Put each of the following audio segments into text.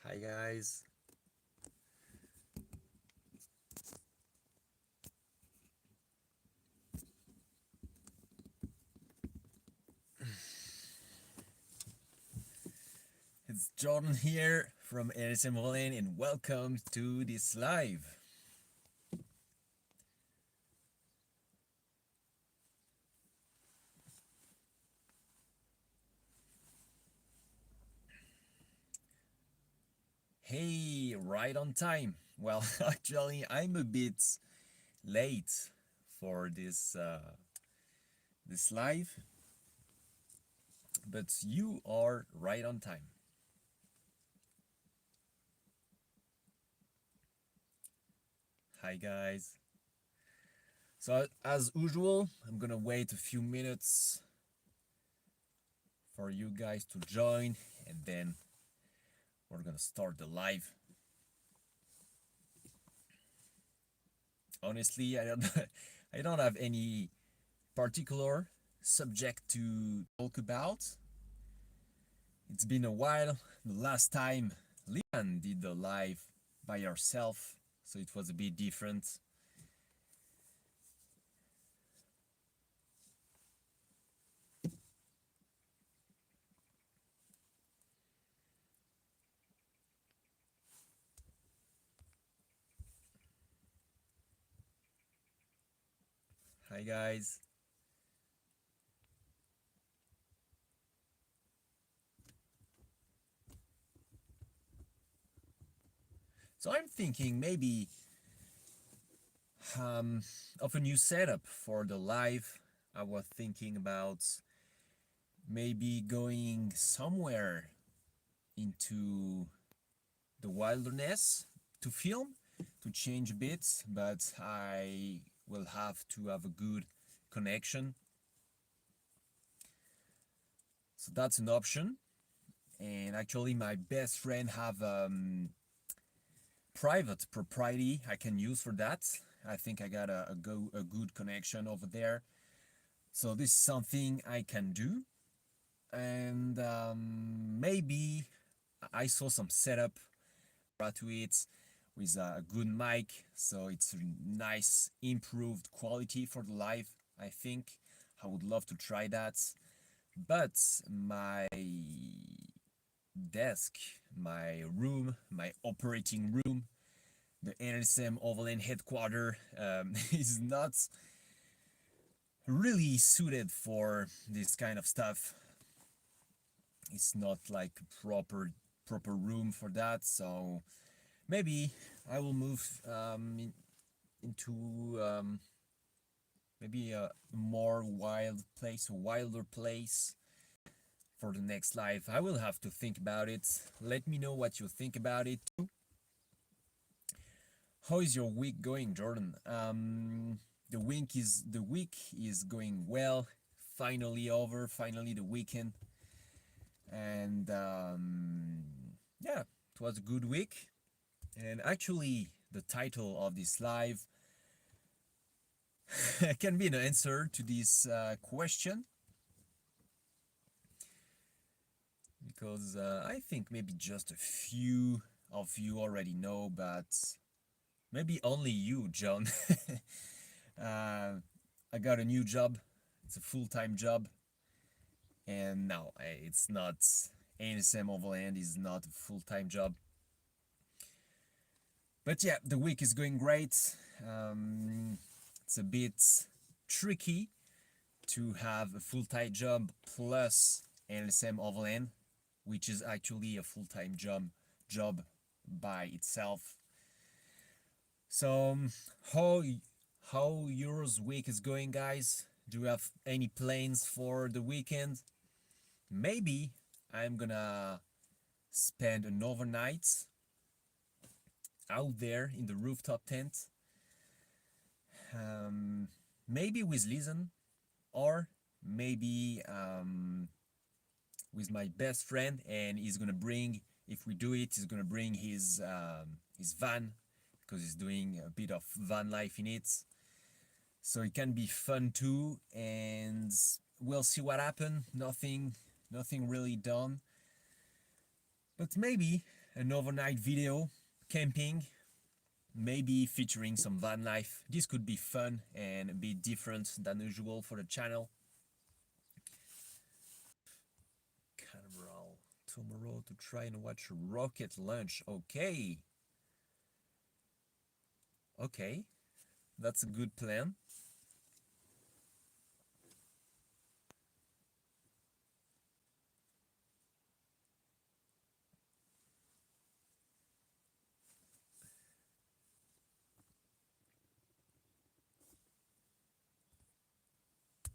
Hi guys. It's Jordan here from ALNSM Overland and welcome to this live. Hey, right on time. Well, actually I'm a bit late for this live, but you are right on time. Hi guys. So as usual, I'm gonna wait a few minutes for you guys to join and then we're gonna start the live. Honestly, I don't I don't have any particular subject to talk about. It's been a while. The last time Lizanne did the live by herself, so it was a bit different. Hi guys. So I'm thinking maybe um, of a new setup for the live. I was thinking about maybe going somewhere into the wilderness to film, to change a bit, but I will have to have a good connection. So that's an option. And actually my best friend have private propriety I can use for that. I think I got a good connection over there. So this is something I can do. And maybe I saw some setup brought to it with a good mic, so it's a nice improved quality for the live. I think I would love to try that, but my desk, my room, my operating room, the ALNSM Overland headquarters is not really suited for this kind of stuff. It's not like a proper room for that, so maybe I will move into maybe a more wild place, a wilder place for the next live. I will have to think about it. Let me know what you think about it too. How is your week going, Jordan? The week is going well. Finally over. Finally the weekend, and yeah, it was a good week. And actually, the title of this live can be an answer to this question, because I think maybe just a few of you already know, but maybe only you, John. uh, I got a new job. It's a full-time job, and no, it's not. ALNSM Overland is not a full-time job. But yeah, the week is going great. It's a bit tricky to have a full-time job plus ALNSM Overland, which is actually a full-time job by itself. So how how yours week is going, guys? Do you have any plans for the weekend? Maybe I'm gonna spend an overnight out there in the rooftop tent. Um, Maybe with Lizanne, or maybe with my best friend, and he's gonna bring, if we do it, he's gonna bring his van, because he's doing a bit of van life in it, so it can be fun too. And we'll see what happens. Nothing really done, but maybe an overnight video, camping, maybe featuring some van life. This could be fun and a bit different than usual for the channel. Carnival tomorrow to try and watch rocket launch. Okay. Okay, that's a good plan.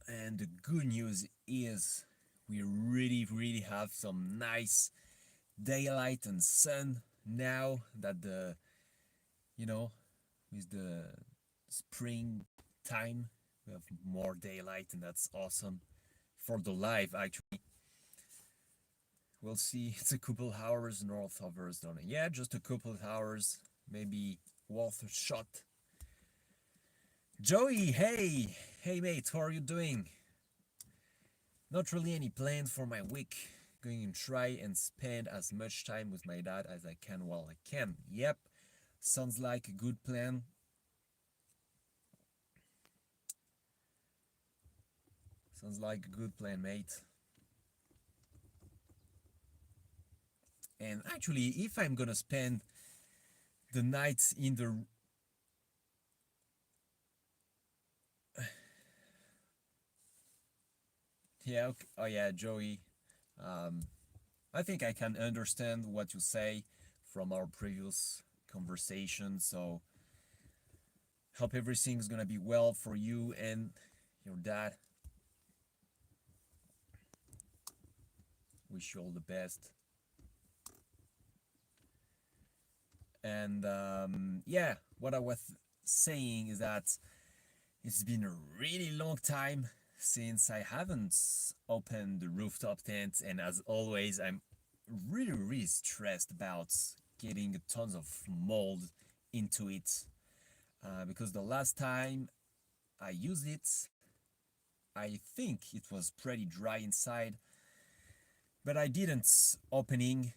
And the good news is we really have some nice daylight and sun now that the, you know, with the spring time, we have more daylight, and that's awesome for the live. Actually, we'll see. It's a couple hours north of Arizona. Yeah, just a couple hours, maybe worth a shot. Joey, hey mate, how are you doing? Not really any plans for my week. Going to try and spend as much time with my dad as I can while I can. Yep, sounds like a good plan. Sounds like a good plan, mate. And actually, if I'm gonna spend the night in the yeah, okay. Oh yeah, Joey, um, I think I can understand what you say from our previous conversation. So hope everything's gonna be well for you and your dad. Wish you all the best. And yeah, what I was saying is that it's been a really long time since I haven't opened the rooftop tent, and as always, I'm really stressed about getting tons of mold into it because the last time I used it, I think it was pretty dry inside, but I didn't open it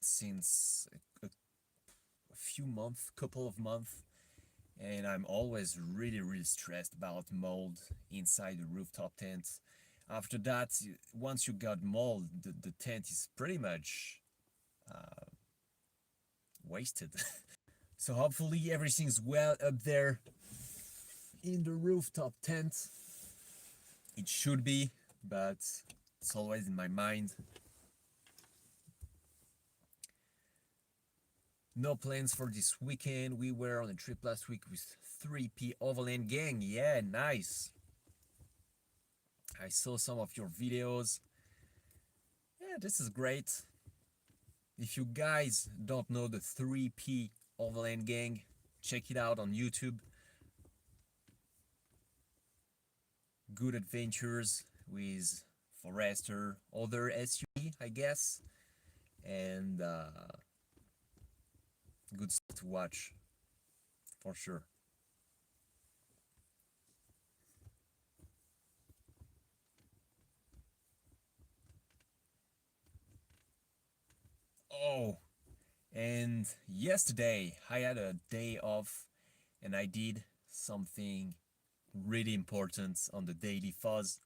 since a few months, couple of months, and I'm always really stressed about mold inside the rooftop tent. After that, once you got mold, the tent is pretty much wasted. So hopefully everything's well up there in the rooftop tent. It should be, but it's always in my mind. No plans for this weekend. We were on a trip last week with 3P Overland gang. Yeah, nice. I saw some of your videos. Yeah, this is great. If you guys don't know the 3P Overland gang, check it out on YouTube. Good adventures with Forester, other SUV, I guess, and good stuff to watch for sure. Oh, and yesterday I had a day off and I did something really important on the daily fuzz.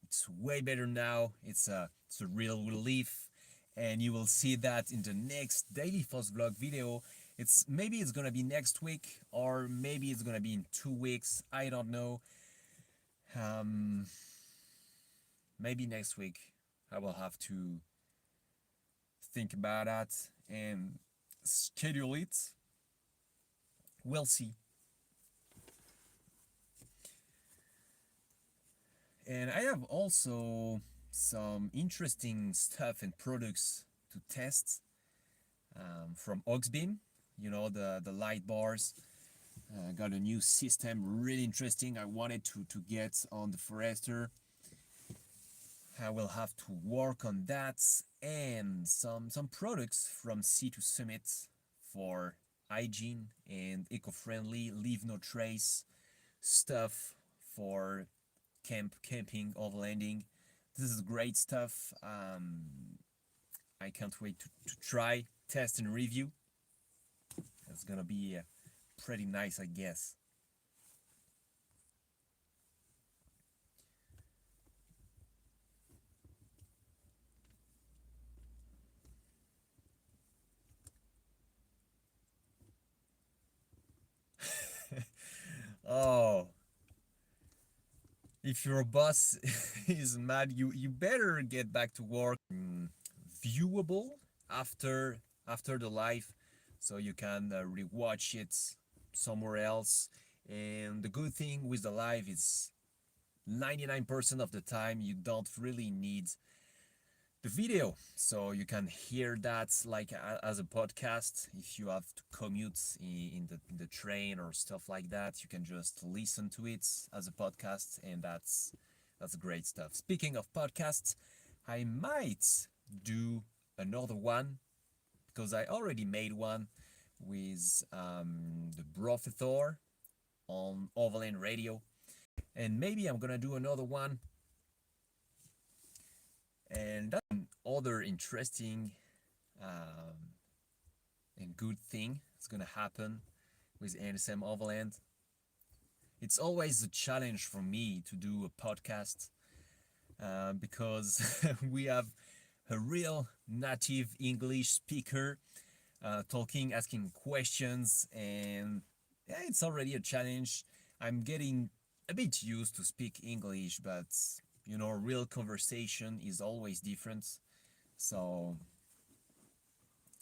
It's way better now. It's a real relief, and you will see that in the next daily fuzz vlog video. Maybe it's gonna be next week, or maybe it's gonna be in 2 weeks. I don't know. Um, Maybe next week. I will have to think about that and schedule it. We'll see. And I have also some interesting stuff and products to test from Oxbeam. You know, the light bars. Got a new system, really interesting. I wanted to get on the Forester. I will have to work on that, and some products from Sea to Summit for hygiene and eco-friendly, leave no trace stuff for camping, overlanding. This is great stuff. I can't wait to try, test, and review. It's gonna be pretty nice, I guess. Oh, if your boss is mad, you better get back to work. Viewable after the live, so you can rewatch it somewhere else. And the good thing with the live is 99% of the time you don't really need the video, so you can hear that like as a podcast. If you have to commute in the train or stuff like that, you can just listen to it as a podcast, and that's great stuff. Speaking of podcasts, I might do another one because I already made one with the Professor on Overland Radio, and maybe I'm gonna do another one. And that's another interesting um, and good thing that's gonna happen with ALNSM Overland. It's always a challenge for me to do a podcast because we have a real native English speaker talking, asking questions, and yeah, it's already a challenge. I'm getting a bit used to speak English, but real conversation is always different. So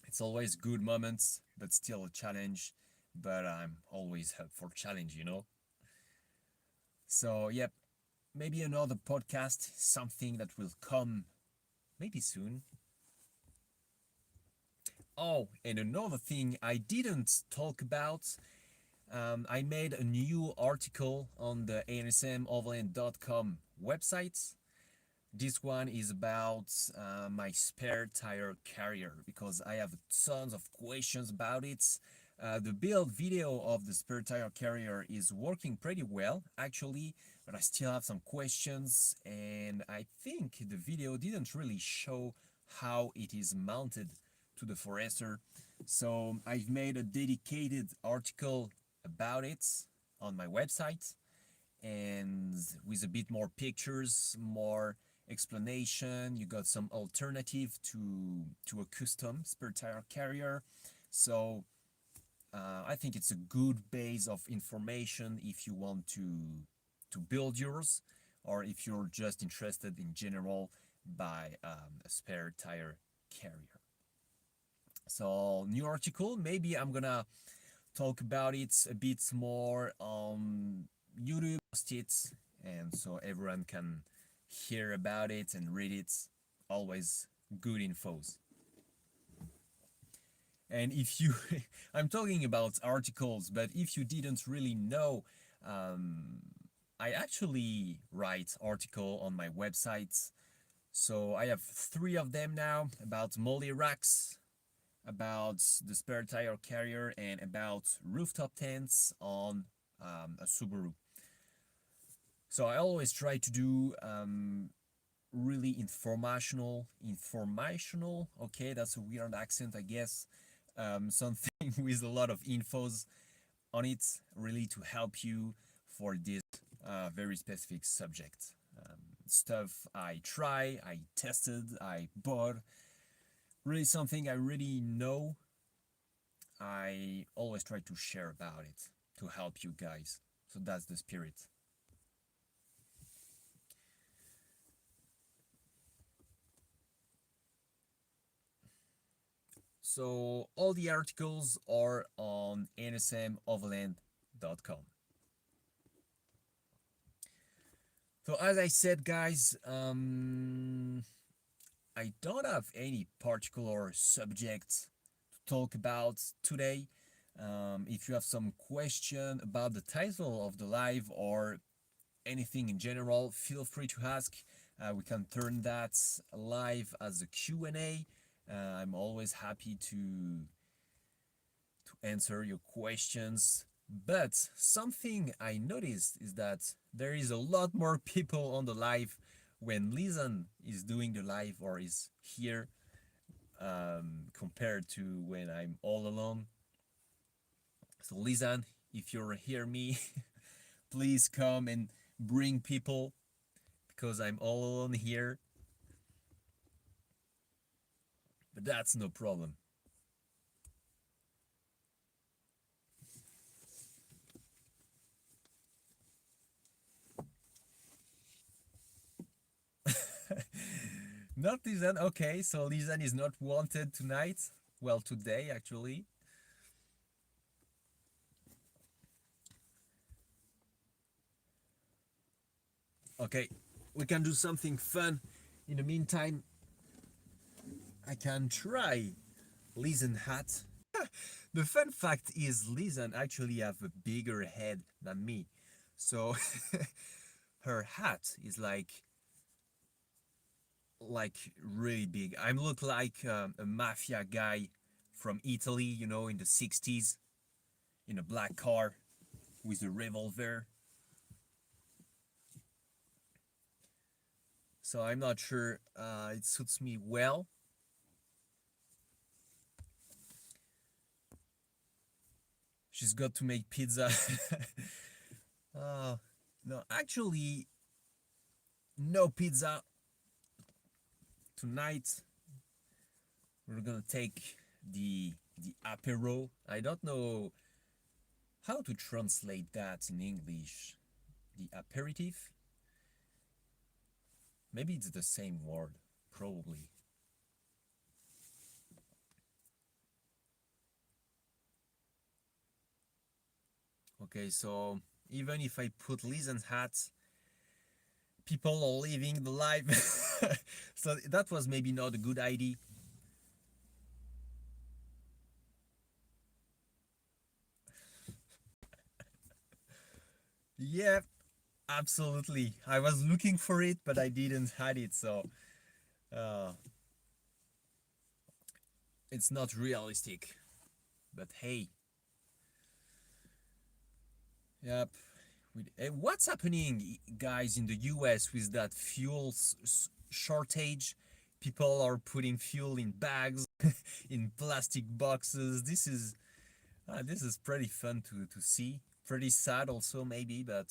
it's always good moments, but still a challenge. But I'm always up for challenge. So yep, maybe another podcast, something that will come maybe soon. Oh, and another thing I didn't talk about, I made a new article on the ALNSMOverland.com website. This one is about my spare tire carrier because I have tons of questions about it. The build video of the spare tire carrier is working pretty well actually, but I still have some questions, and I think the video didn't really show how it is mounted to the Forester. So I've made a dedicated article about it on my website, and with a bit more pictures, more explanation. You got some alternative to a custom spare tire carrier. So I think it's a good base of information if you want to build yours, or if you're just interested in general by a spare tire carrier. So new article, maybe I'm gonna talk about it a bit more on YouTube, post it, and so everyone can hear about it and read it. Always good infos. And if you, I'm talking about articles, but if you didn't really know, um, I actually write article on my website. So I have 3 of them now about molly racks, about the spare tire carrier, and about rooftop tents on a Subaru. So I always try to do really informational. Okay, that's a weird accent, I guess. Something with a lot of infos on it, really to help you for this very specific subject. Stuff I try, I tested, I bought, really something I really know. I always try to share about it to help you guys. So that's the spirit. So all the articles are on nsmoverland.com. So as I said, guys, I don't have any particular subject to talk about today. If you have some question about the title of the live or anything in general, feel free to ask. We can turn that live as a Q&A. I'm always happy to answer your questions. But something I noticed is that there is a lot more people on the live when Lizanne is doing the live or is here, compared to when I'm all alone. So Lizanne, if you're hear me, please come and bring people because I'm all alone here. But that's no problem. Not Lizanne. Okay, so Lizanne is not wanted tonight. Well, today actually. Okay, we can do something fun. In the meantime, I can try Lizanne hat. The fun fact is Lizanne actually have a bigger head than me. So her hat is like really big. I look like a mafia guy from Italy, you know, in the 60s, in a black car with a revolver. So I'm not sure it suits me well. She's got to make pizza. uh, no, actually, no pizza tonight. We're gonna take the apero. I don't know how to translate that in English. The aperitif. Maybe it's the same word. Probably. Okay, so even if I put Lizanne's hat, people are leaving the live. So that was maybe not a good idea. Yeah, absolutely. I was looking for it, but I didn't had it, so uh, it's not realistic. But hey, yep. What's happening, guys, in the US with that fuel shortage? People are putting fuel in bags, in plastic boxes. This is pretty fun to see. Pretty sad also maybe, but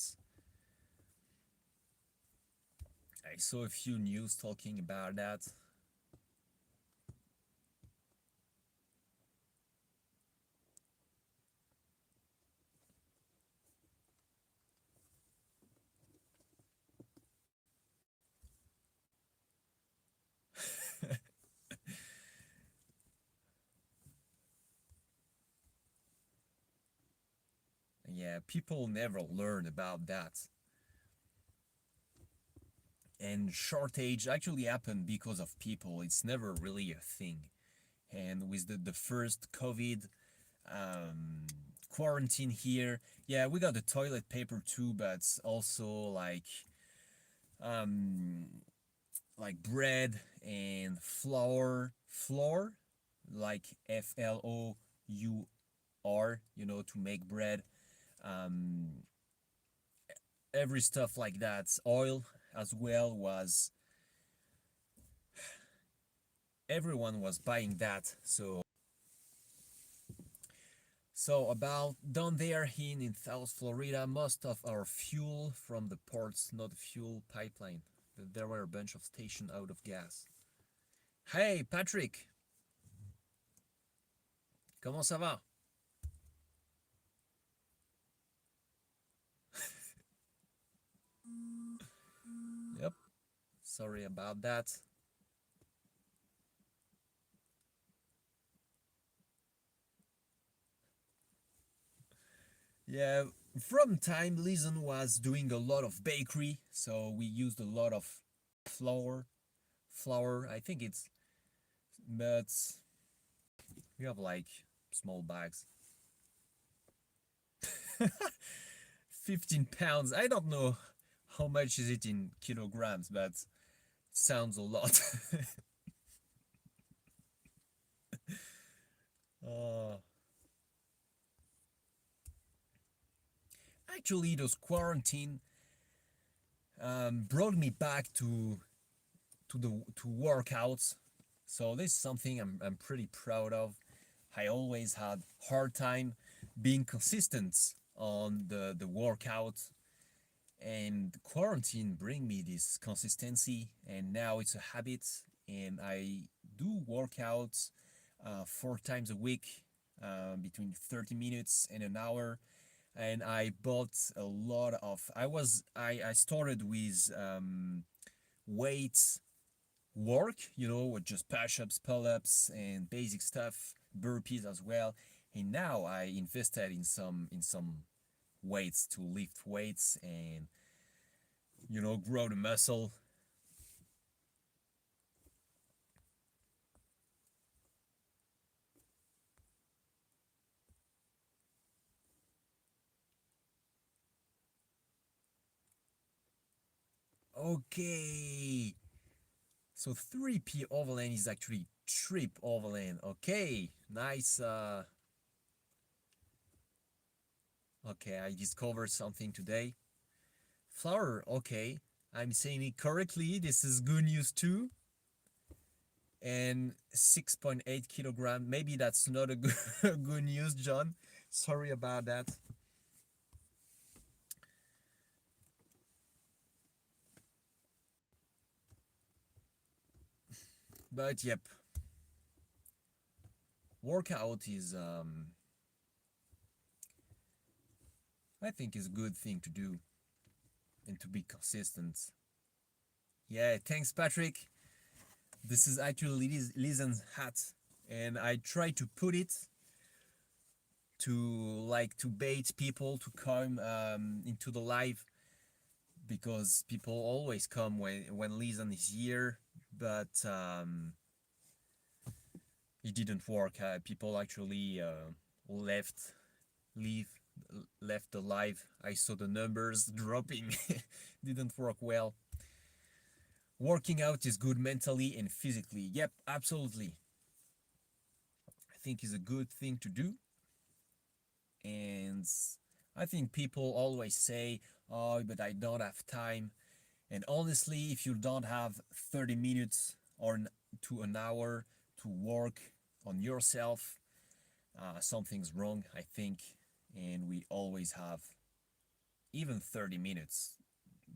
I saw a few news talking about that. Yeah, people never learn about that. And shortage actually happened because of people. It's never really a thing. And with the first COVID um, quarantine here, yeah, we got the toilet paper too, but also um, like bread and flour, like FLOUR, to make bread. Um, every stuff like that. Oil as well was everyone was buying that. So about down there in South Florida, most of our fuel from the ports, not fuel pipeline. There were a bunch of stations out of gas. Hey Patrick, comment ça va? Yep, sorry about that. Yeah, from time Lizanne was doing a lot of bakery, so we used a lot of flour. Flour, I think it's, but we have like small bags. 15 pounds. I don't know how much is it in kilograms, but it sounds a lot. uh, Actually, those quarantine brought me back to workouts. So this is something I'm pretty proud of. I always had hard time being consistent on the workout, and quarantine bring me this consistency, and now it's a habit, and I do workouts 4 times a week, between 30 minutes and an hour. And I bought a lot of I started with weights work, with just push-ups, pull-ups, and basic stuff, burpees as well. And now I invested in some weights to lift weights and grow the muscle. Okay, so 3P Overland is actually Trip Overland. Okay, nice. Okay, I discovered something today. Flour. Okay, I'm saying it correctly. This is good news too. And 6.8 kilogram. Maybe that's not a good, good news, John. Sorry about that. But yep, workout is I think is a good thing to do and to be consistent. Yeah, thanks, Patrick. This is actually Lizanne's hat, and I try to put it to to bait people to come into the live, because people always come when Lizanne is here, but it didn't work. People actually left leave left the live. I saw the numbers dropping. Didn't work well. Working out is good mentally and physically. Yep, absolutely. I think is a good thing to do. And I think people always say, oh, but I don't have time. And honestly, if you don't have 30 minutes or to an hour to work on yourself, something's wrong, I think. And we always have even 30 minutes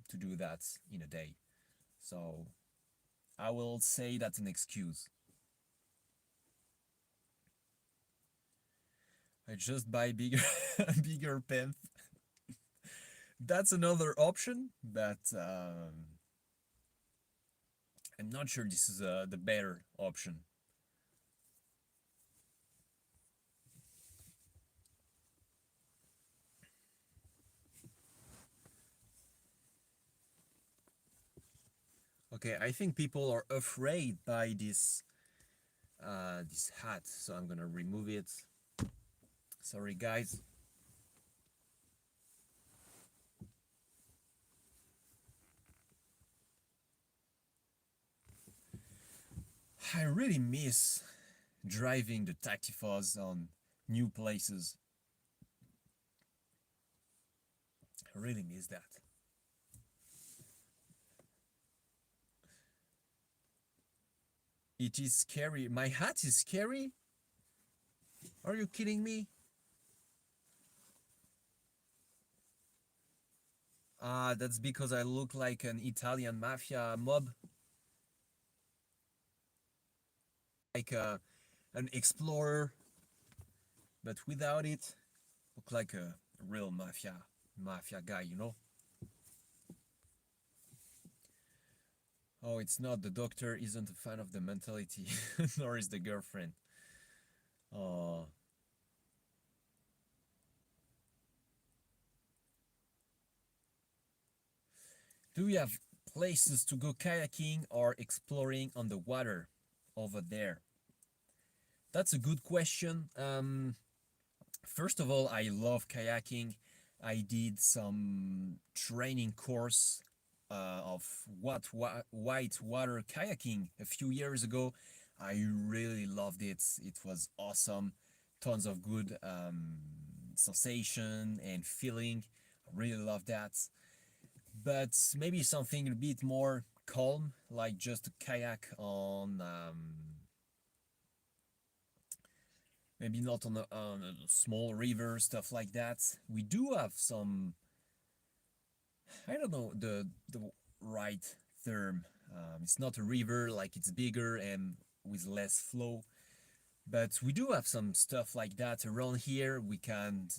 to do that in a day. So I will say that's an excuse. I just buy bigger bigger pants. That's another option, but I'm not sure this is the better option. Okay, I think people are afraid by this hat, so I'm gonna remove it. Sorry, guys. I really miss driving the Tactifos on new places. I really miss that. It is scary. My hat is scary? Are you kidding me? That's because I look like an Italian mafia mob, like an explorer, but without it, look like a real mafia guy. Oh, it's not. The doctor isn't a fan of the mentality, nor is the girlfriend. Oh, do you have places to go kayaking or exploring on the water over there? That's a good question. First of all, I love kayaking. I did some training course of white water kayaking a few years ago. I really loved it. It was awesome. Tons of good sensation and feeling. I really love that. but maybe something a bit more calm, like just a kayak on maybe not on a small river, stuff like that. We do have some, I don't know the right term. It's not a river, like it's bigger and with less flow, but we do have some stuff like that around here. We can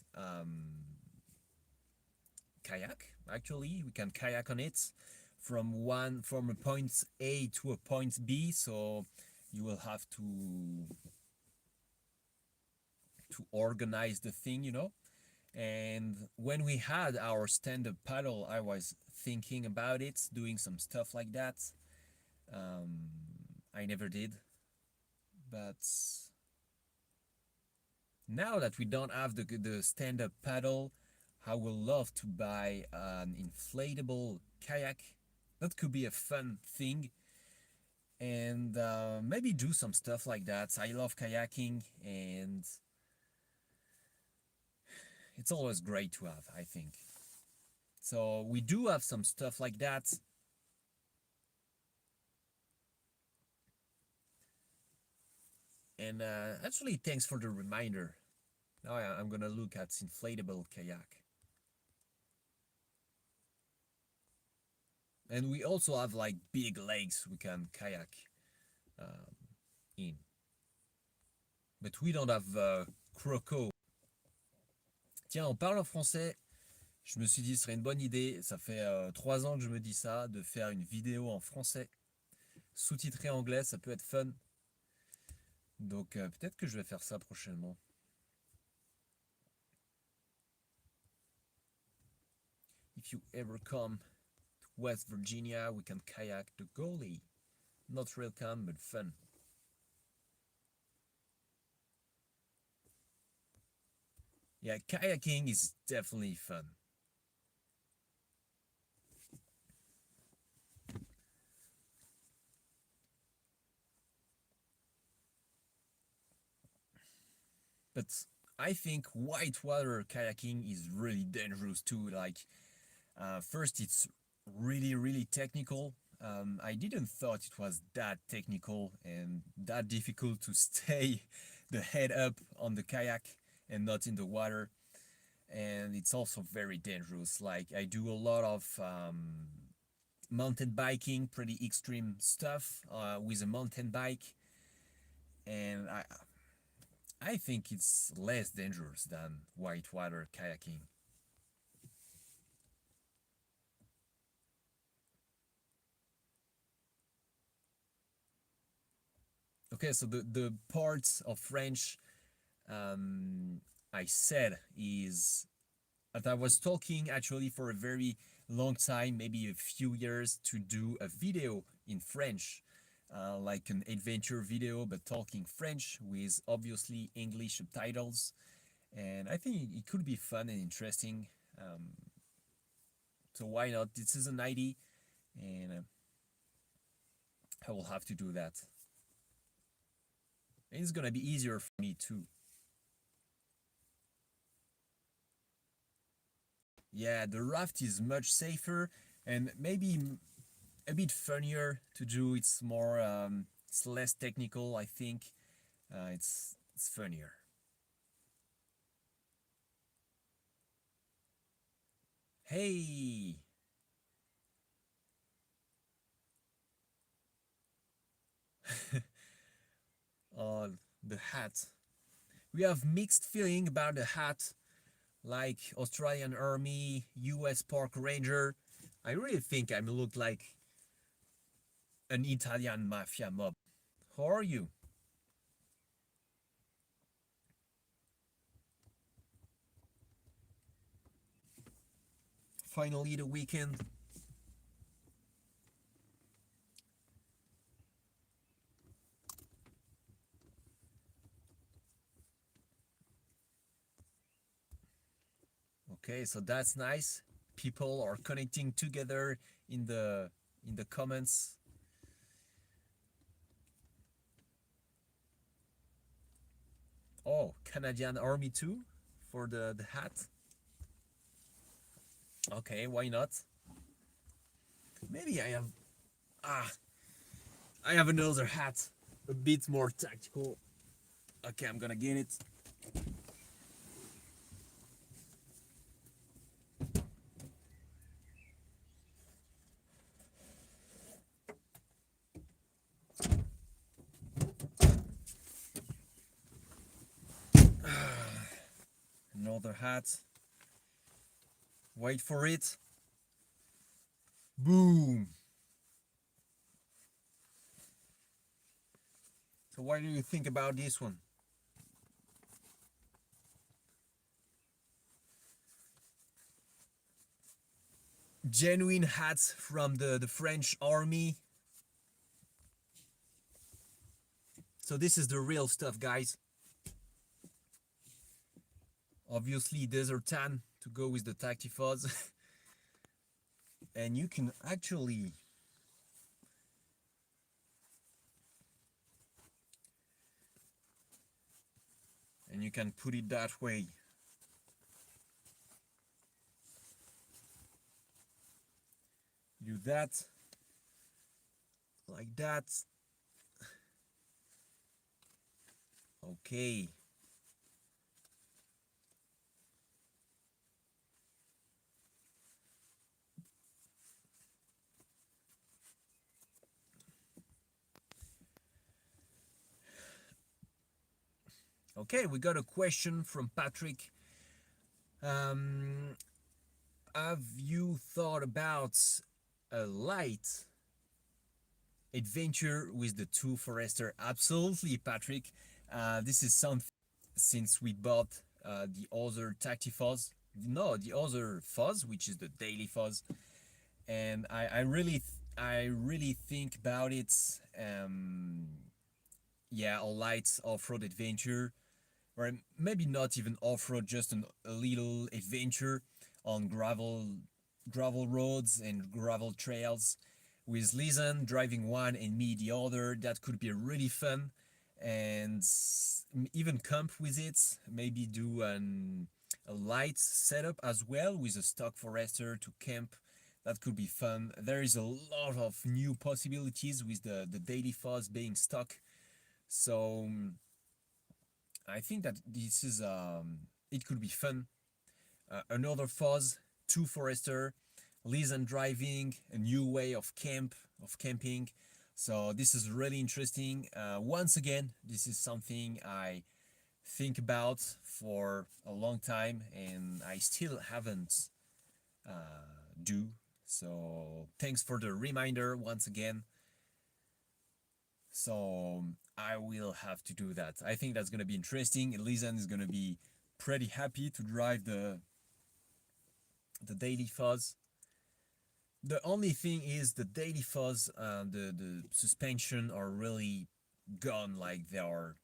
kayak. Actually, we can kayak on it from a point A to a point B. So you will have to organize the thing, you know. And when we had our stand-up paddle, I was thinking about it, doing some stuff like that. I never did, but now that we don't have the stand-up paddle, I would love to buy an inflatable kayak. That could be a fun thing, and maybe do some stuff like that. I love kayaking, and it's always great to have, I think. So we do have some stuff like that. And actually, thanks for the reminder. Now I'm gonna look at inflatable kayak. And we also have like big lakes we can kayak in. But we don't have croco. Tiens, on parle en français. Je me suis dit, ce serait une bonne idée. Ça fait 3 ans que je me dis ça, de faire une vidéo en français, sous-titrée en anglais, ça peut être fun. Donc peut-être que je vais faire ça prochainement. If you ever come to West Virginia, we can kayak the girly. Not real calm, but fun. Yeah, kayaking is definitely fun. But I think whitewater kayaking is really dangerous too. Like, first, it's really technical. I didn't thought it was that technical and that difficult to stay the head up on the kayak and not in the water. And it's also very dangerous. Like, I do a lot of mountain biking, pretty extreme stuff with a mountain bike, and I think it's less dangerous than whitewater kayaking. Okay, so the parts of French I said is that I was talking actually for a very long time, maybe a few years, to do a video in French, like an adventure video, but talking French with obviously English subtitles. And I think it could be fun and interesting. So why not? This is an idea, and I will have to do that. And it's gonna be easier for me too. Yeah, the raft is much safer and maybe a bit funnier to do. It's more, it's less technical. I think it's funnier. Hey, uh, the hat. We have mixed feeling about the hat, like Australian Army, U.S. Park Ranger. I really think I look like an Italian mafia mob. How are you? Finally, the weekend. Okay, so that's nice. People are connecting together in the comments. Oh, Canadian Army too for the hat. Okay, why not? Maybe ah I have another hat, a bit more tactical. Okay, I'm gonna get it. Another hat. Wait for it. Boom. So what do you think about this one? Genuine hats from the French army. So this is the real stuff, guys. Obviously desert tan to go with the Tactifuzz. And you can actually put it that way. Do that like that. Okay. Okay, we got a question from Patrick. Um, have you thought about a light adventure with the two Forester? Absolutely, Patrick. This is something since we bought the other Tactifuzz. No, the other Fuzz, which is the Daily Fuzz, and I really think about it. Yeah, a light off-road adventure, or maybe not even off-road, just a little adventure on gravel roads and gravel trails with Lizanne driving one and me the other. That could be really fun, and even camp with it. Maybe do a light setup as well with a stock Forester to camp. That could be fun. There is a lot of new possibilities with the Daily Fuzz being stock. So I think that this is it could be fun. Another Fuzz, two Forester, Lizanne driving, a new way of camping. So this is really interesting. Once again, this is something I think about for a long time, and I still haven't do. So thanks for the reminder once again. So I will have to do that. I think that's gonna be interesting. Lizanne is gonna be pretty happy to drive the Daily Fuzz. The only thing is the Daily Fuzz, the suspension are really gone, like they are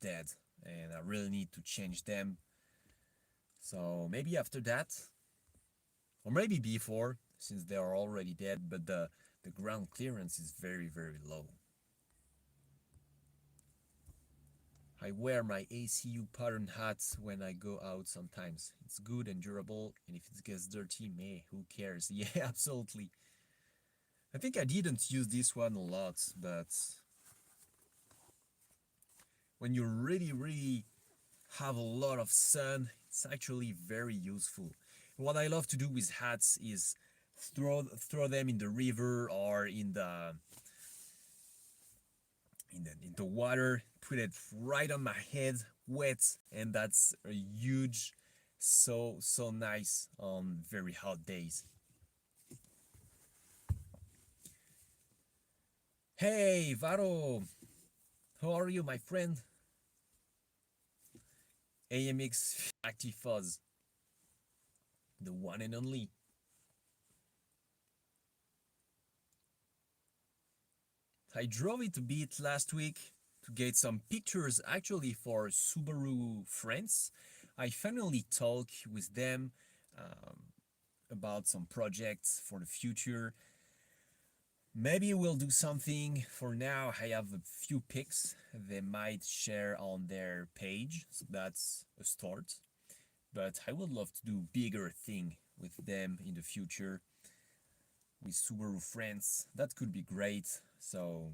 dead, and I really need to change them. So maybe after that, or maybe before, since they are already dead, but the ground clearance is very low. I wear my ACU pattern hats when I go out sometimes. It's good and durable, and if it gets dirty, meh, who cares? Yeah, absolutely. I think I didn't use this one a lot, but when you really have a lot of sun, it's actually very useful. What I love to do with hats is throw them in the river or in the water, put it right on my head, wet, and that's a huge, so nice on very hot days. Hey, Varo, how are you, my friend? AMX Active Fuzz, the one and only. I drove it a bit last week to get some pictures actually for Subaru friends. I finally talked with them about some projects for the future. Maybe we'll do something. For now, I have a few pics they might share on their page, so that's a start. But I would love to do bigger thing with them in the future. with Subaru friends. That could be great. So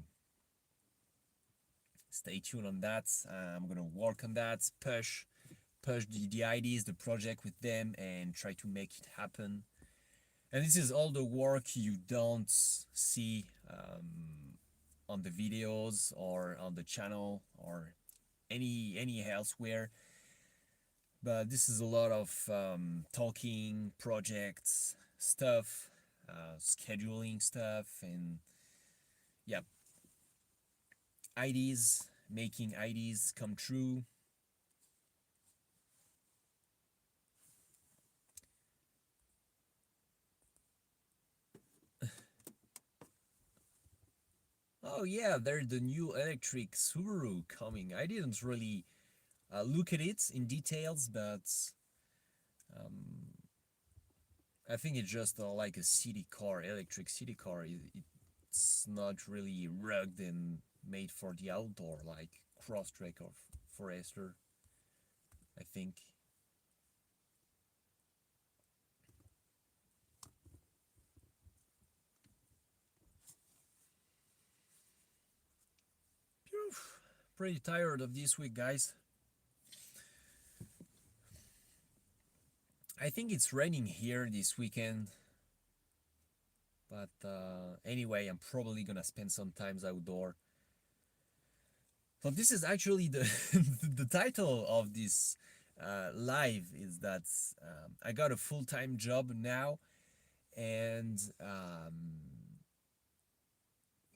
stay tuned on that. I'm gonna work on that, push the ideas, the project with them, and try to make it happen. And this is all the work you don't see on the videos or on the channel or any elsewhere. But this is a lot of talking, projects, stuff, scheduling stuff, and yeah, ideas, making ideas come true. Oh yeah, there's the new electric Subaru coming. I didn't really look at it in details, but I think it's just like a city car, electric city car. It's not really rugged and made for the outdoor like Crosstrek or Forester, I think. Phew, pretty tired of this week, guys. I think it's raining here this weekend, but anyway, I'm probably gonna spend some times outdoor. So this is actually the the title of this live is that I got a full-time job now, and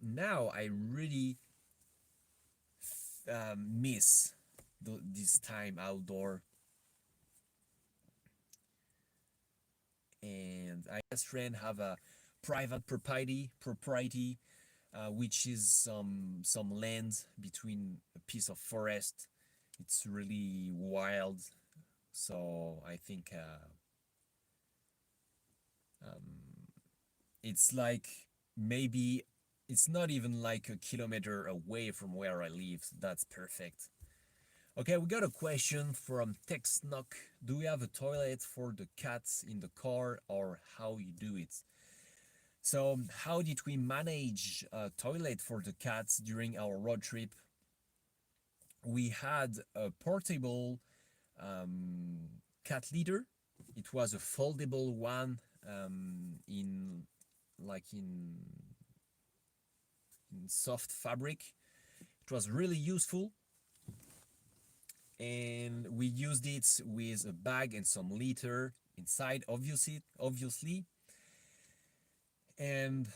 now I really miss this time outdoor. And I best friend have a private property, which is some land between a piece of forest. It's really wild, so I think it's like maybe it's not even like a kilometer away from where I live. So that's perfect. Okay, we got a question from Tex Knock. Do we have a toilet for the cats in the car, or how you do it? So how did we manage a toilet for the cats during our road trip? We had a portable cat litter. It was a foldable one in like in soft fabric. It was really useful, and we used it with a bag and some litter inside, obviously. And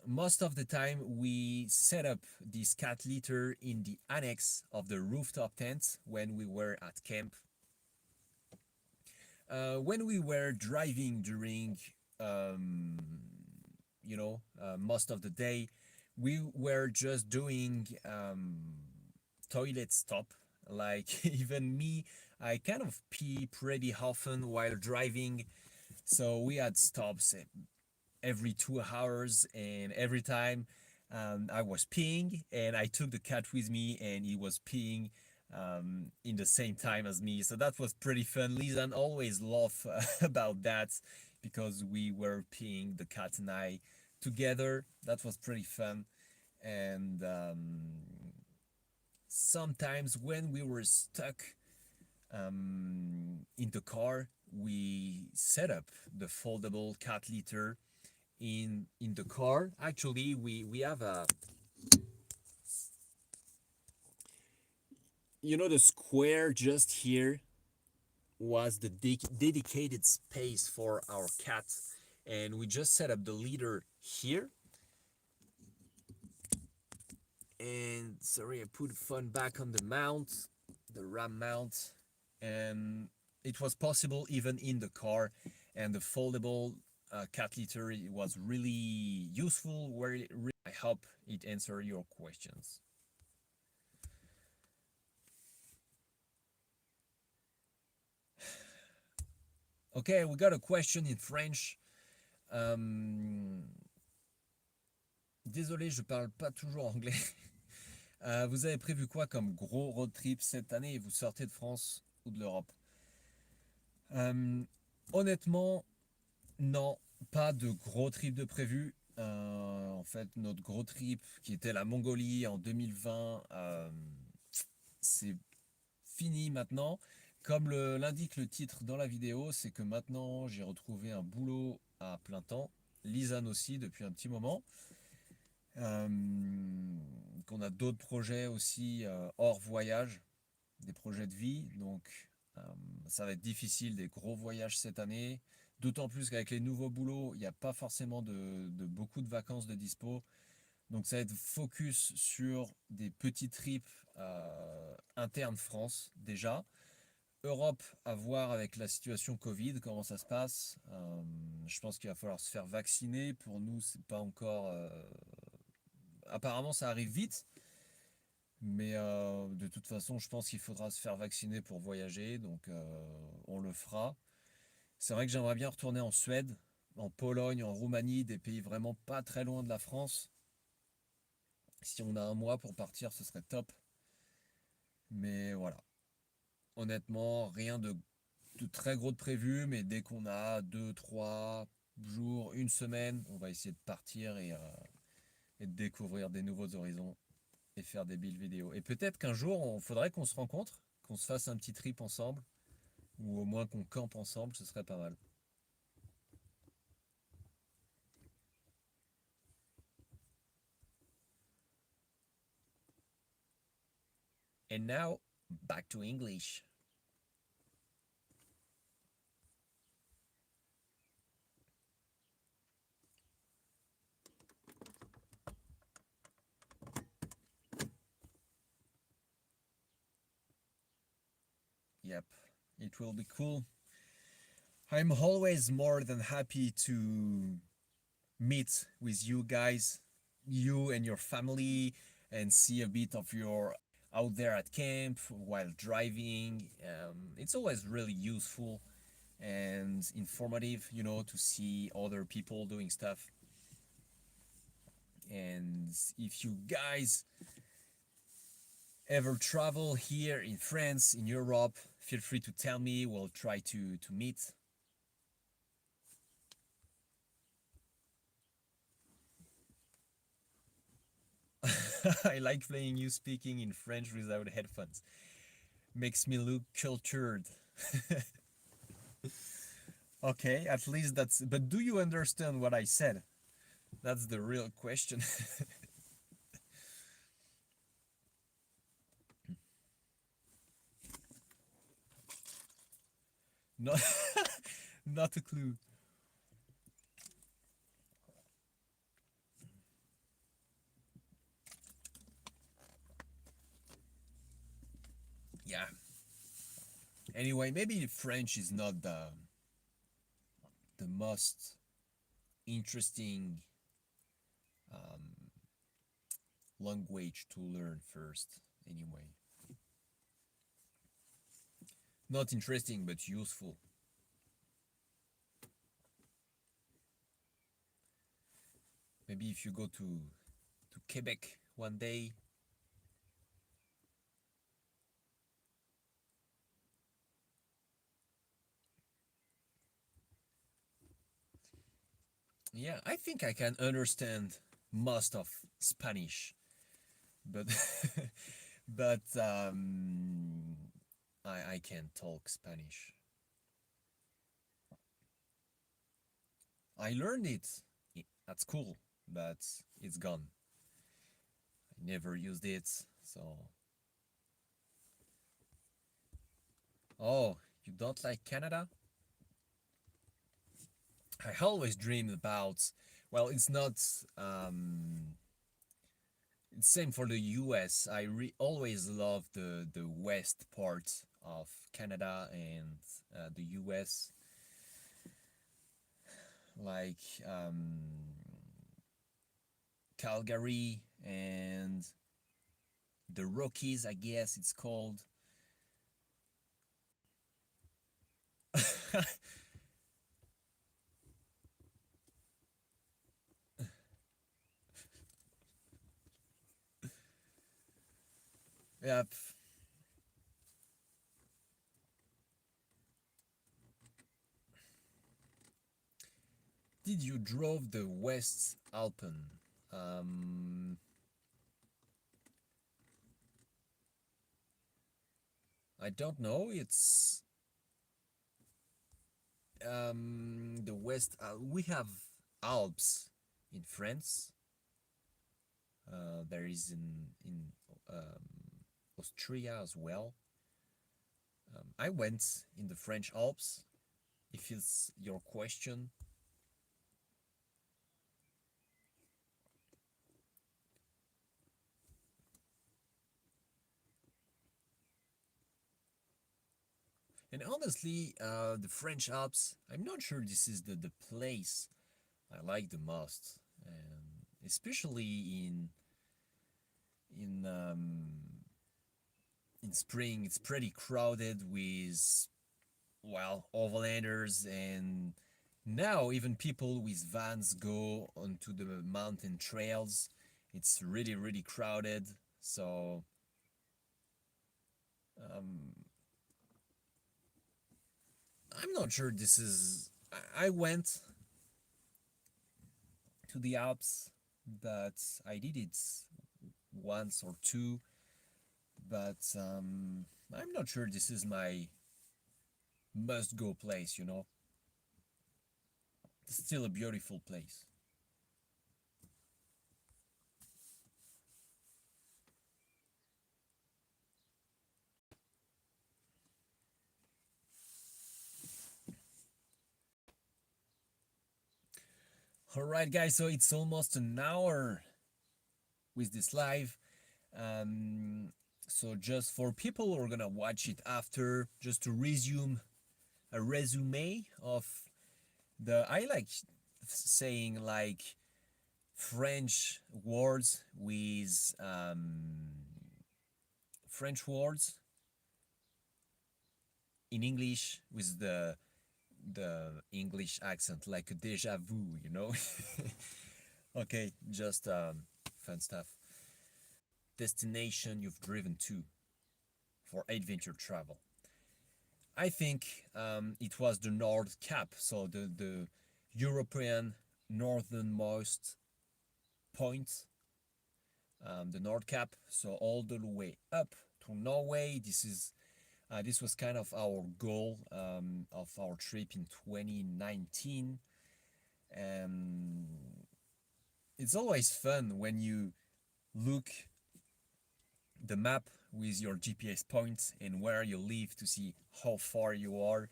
most of the time we set up this cat litter in the annex of the rooftop tent when we were at camp. When we were driving during most of the day, we were just doing toilet stop. Like even me, I kind of pee pretty often while driving, so we had stops every 2 hours, and every time I was peeing, and I took the cat with me, and he was peeing in the same time as me. So that was pretty fun. Lizanne always laughed about that because we were peeing, the cat and I, together. That was pretty fun. And sometimes when we were stuck in the car, we set up the foldable cat litter in the car. Actually, we have a, the square just here was the dedicated space for our cat, and we just set up the litter here. And sorry, I put the phone back on the mount, the RAM mount, and it was possible even in the car. And the foldable cat litter was really useful. I hope it answered your questions. Okay, we got a question in French. Désolé, je parle pas toujours anglais. Vous avez prévu quoi comme gros road trip cette année? Vous sortez de France ou de l'Europe? Honnêtement, non, pas de gros trip de prévu. En fait, notre gros trip qui était la Mongolie en 2020, c'est fini maintenant. Comme l'indique le titre dans la vidéo, c'est que maintenant j'ai retrouvé un boulot à plein temps. Lizanne aussi depuis un petit moment. Euh, qu'on a d'autres projets aussi hors voyage, des projets de vie. Donc euh, ça va être difficile, des gros voyages cette année. D'autant plus qu'avec les nouveaux boulots, il n'y a pas forcément de beaucoup de vacances de dispo. Donc ça va être focus sur des petits trips internes France déjà. Europe, à voir avec la situation Covid, comment ça se passe. Je pense qu'il va falloir se faire vacciner. Pour nous, c'est pas encore. Apparemment, ça arrive vite, mais de toute façon, je pense qu'il faudra se faire vacciner pour voyager. Donc, on le fera. C'est vrai que j'aimerais bien retourner en Suède, en Pologne, en Roumanie, des pays vraiment pas très loin de la France. Si on a un mois pour partir, ce serait top. Mais voilà. Honnêtement, rien de très gros de prévu, mais dès qu'on a 2, 3 jours, une semaine, on va essayer de partir et de découvrir des nouveaux horizons et faire des builds vidéo. Et peut-être qu'un jour, il faudrait qu'on se rencontre, qu'on se fasse un petit trip ensemble, ou au moins qu'on campe ensemble, ce serait pas mal. And now, back to English. Yep, it will be cool. I'm always more than happy to meet with you guys, you and your family, and see a bit of your out there at camp while driving. It's always really useful and informative, to see other people doing stuff. And if you guys ever travel here in France, in Europe, feel free to tell me. We'll try to meet. I like playing you speaking in French without headphones. Makes me look cultured. Okay, at least that's. But do you understand what I said? That's the real question. not, not a clue. Yeah. Anyway, maybe French is not the most interesting um, language to learn first. Anyway, not interesting but useful. Maybe if you go to Quebec one day. Yeah, I think I can understand most of Spanish, but but I can't talk Spanish. I learned it at school, but it's gone. I never used it, so. Oh, you don't like Canada? I always dreamed about. Well, it's not. It's same for the U.S. Always love the west part of Canada and the U.S. Like Calgary and the Rockies, I guess it's called. Yep. did you drove the West Alpen? Um, I don't know. It's the West. We have Alps in France. There is in Austria as well. I went in the French Alps. If it's your question, and honestly, the French Alps. I'm not sure this is the place I like the most, especially in in spring. It's pretty crowded with overlanders, and now even people with vans go onto the mountain trails. It's really crowded. So um, I'm not sure this is. I went to the Alps, but I did it once or two. But I'm not sure this is my must go place. It's still a beautiful place. All right, guys. So it's almost an hour with this live. Um, so just for people who are gonna watch it after, just to resume a resume of I like saying like French words with French words in English with the English accent, like a déjà vu. Okay, just fun stuff. Destination you've driven to for adventure travel. I think it was the North Cap, so the European northernmost point, the North Cap, so all the way up to Norway. This was kind of our goal of our trip in 2019. And it's always fun when you look the map with your GPS points and where you live to see how far you are.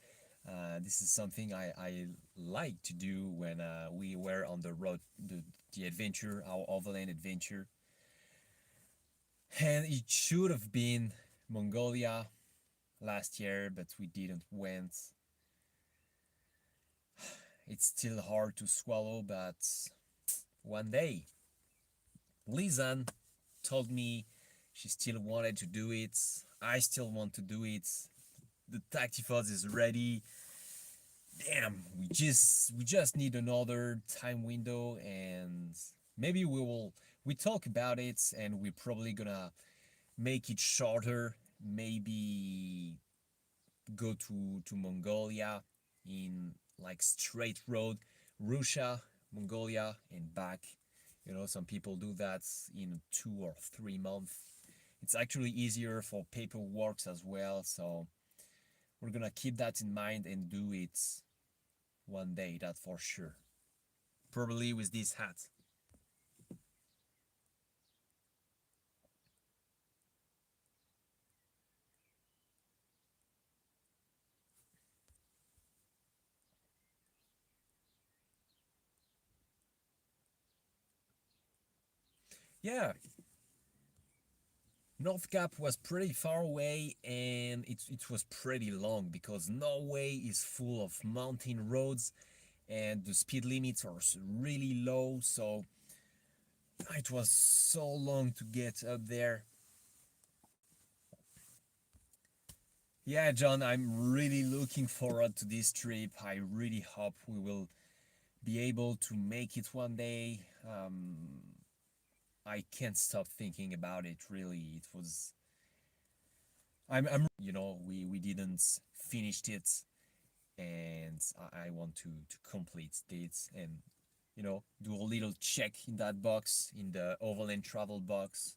This is something I like to do when we were on the road, the adventure, our overland adventure. And it should have been Mongolia last year, but we didn't went. It's still hard to swallow, but one day, Lizanne told me she still wanted to do it. I still want to do it. The Tactifos is ready. Damn, we just need another time window, and maybe we talk about it, and we're probably gonna make it shorter. Maybe go to Mongolia in like straight road, Russia, Mongolia, and back. Some people do that in 2 or 3 months. It's actually easier for paperwork as well. So we're gonna keep that in mind and do it one day, that for sure. Probably with this hat. Yeah, North Cap was pretty far away, and it was pretty long because Norway is full of mountain roads and the speed limits are really low, so it was so long to get up there. Yeah, John, I'm really looking forward to this trip. I really hope we will be able to make it one day. I can't stop thinking about it, really. It was, I'm we didn't finish it, and I want to complete this and do a little check in that box, in the Overland travel box.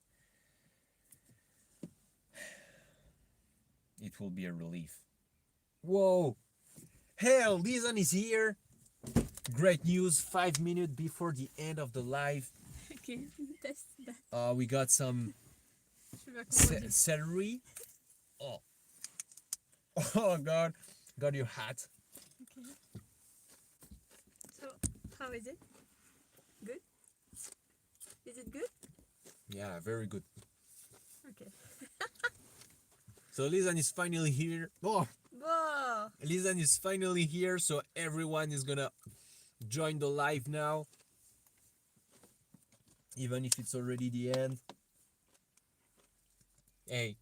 It will be a relief. Whoa! Hell, Lizanne is here! Great news, 5 minutes before the end of the live. Okay, test that. We got some celery. Oh. Oh god. Got your hat. Okay. So, how is it? Good? Is it good? Yeah, very good. Okay. So Lizanne is finally here. Oh! Whoa! Lizanne is finally here, so everyone is gonna join the live now. Even if it's already the end. Hey,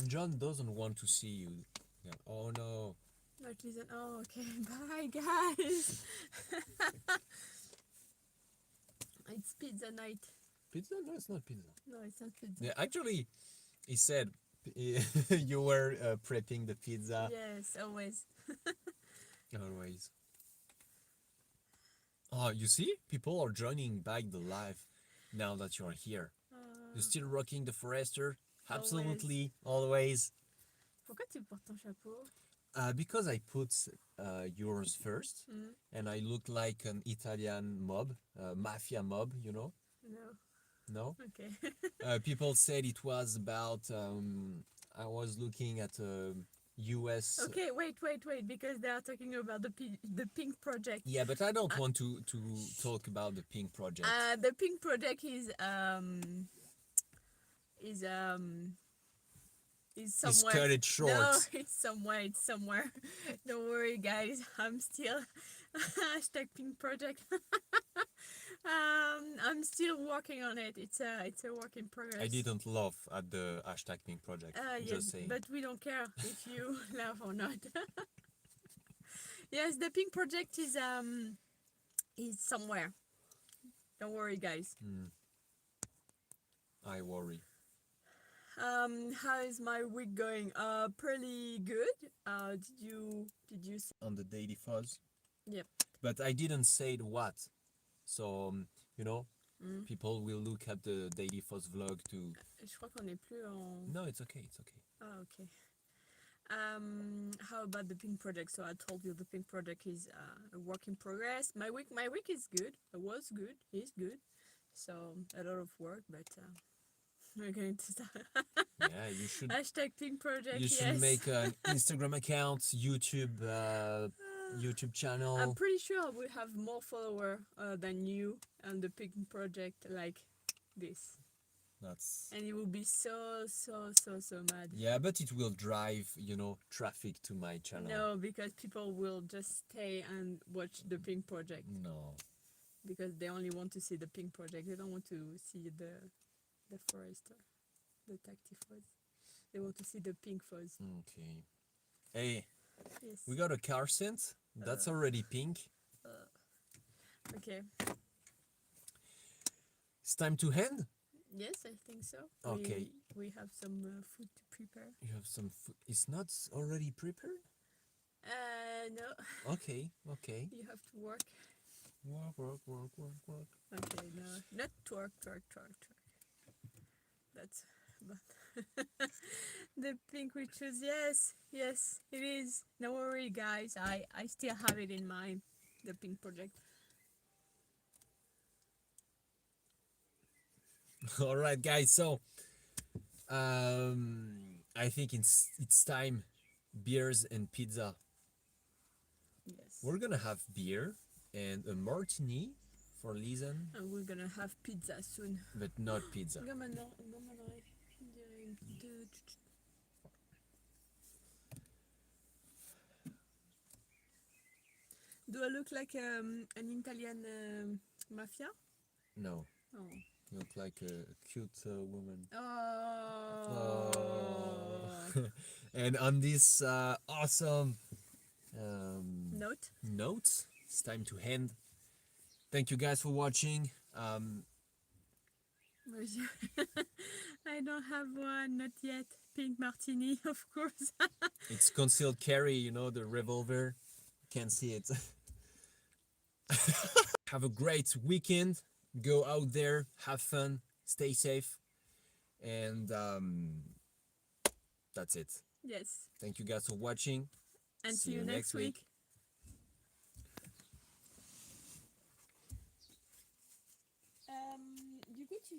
John doesn't want to see you. Yeah. Oh no. Not listen. Oh, okay. Bye, guys. It's pizza night. Pizza? No, it's not pizza. No, it's not pizza. Yeah, actually, he said you were prepping the pizza. Yes, always. Always. Oh, you see? People are joining back the live now that you're here. You're still rocking the Forester? Absolutely, always. Pourquoi tu portes ton chapeau? Because I put yours first, and I look like an Italian mob, mafia mob, you know? No. No? Okay. People said it was about, I was looking at a US... Okay, wait, because they are talking about the Pink Project. Yeah, but I don't want to talk about the Pink Project. The Pink Project is somewhere. Cut it short. No, it's somewhere. Don't worry, guys. I'm still hashtag Pink Project. I'm still working on it. It's a work in progress. I didn't laugh at the hashtag Pink Project. Just saying. But we don't care if you laugh or not. Yes, the Pink Project is somewhere. Don't worry, guys. I worry. How is my week going? Pretty good. Did you see on the Daily Fuzz? Yep. But I didn't say the what. So, people will look at the Daily Fuzz vlog to... Je crois qu'on n'est plus en... No, it's okay, it's okay. Oh, okay. How about the Pink Project? So I told you the Pink Project is a work in progress. My week is good. It was good. It's good. So a lot of work, but we're going to start. Yeah, you should. Hashtag Pink Project. You should make an Instagram account, YouTube channel. I'm pretty sure I will have more followers than you on the Pink Project like this. And it will be so mad. Yeah, but it will drive, traffic to my channel. No, because people will just stay and watch the Pink Project. No. Because they only want to see the Pink Project. They don't want to see the Forester, the Tacti Fuzz. They want to see the Pink Fuzz. Okay. Hey, yes. We got a car scent. That's already pink. Okay. It's time to end? Yes, I think so. Okay. We have some food to prepare. You have some food. It's not already prepared? No. Okay. You have to work. Work. Okay, no. Not twerk. That's... But the pink we choose, yes, it is. No worry, guys. I still have it in mind, the Pink Project. All right, guys. So, I think it's time. Beers and pizza. Yes. We're gonna have beer and a martini for Lizanne. And we're gonna have pizza soon. But not pizza. Do I look like an Italian mafia? No. Oh. You look like a cute woman. Oh. And on this awesome note, it's time to end. Thank you guys for watching. Where's your... I don't have one, not yet. Pink martini, of course. It's concealed carry, the revolver. Can't see it. Have a great weekend. Go out there, have fun, stay safe, and that's it. Yes. Thank you guys for watching. And See see you you next next week. week. You go to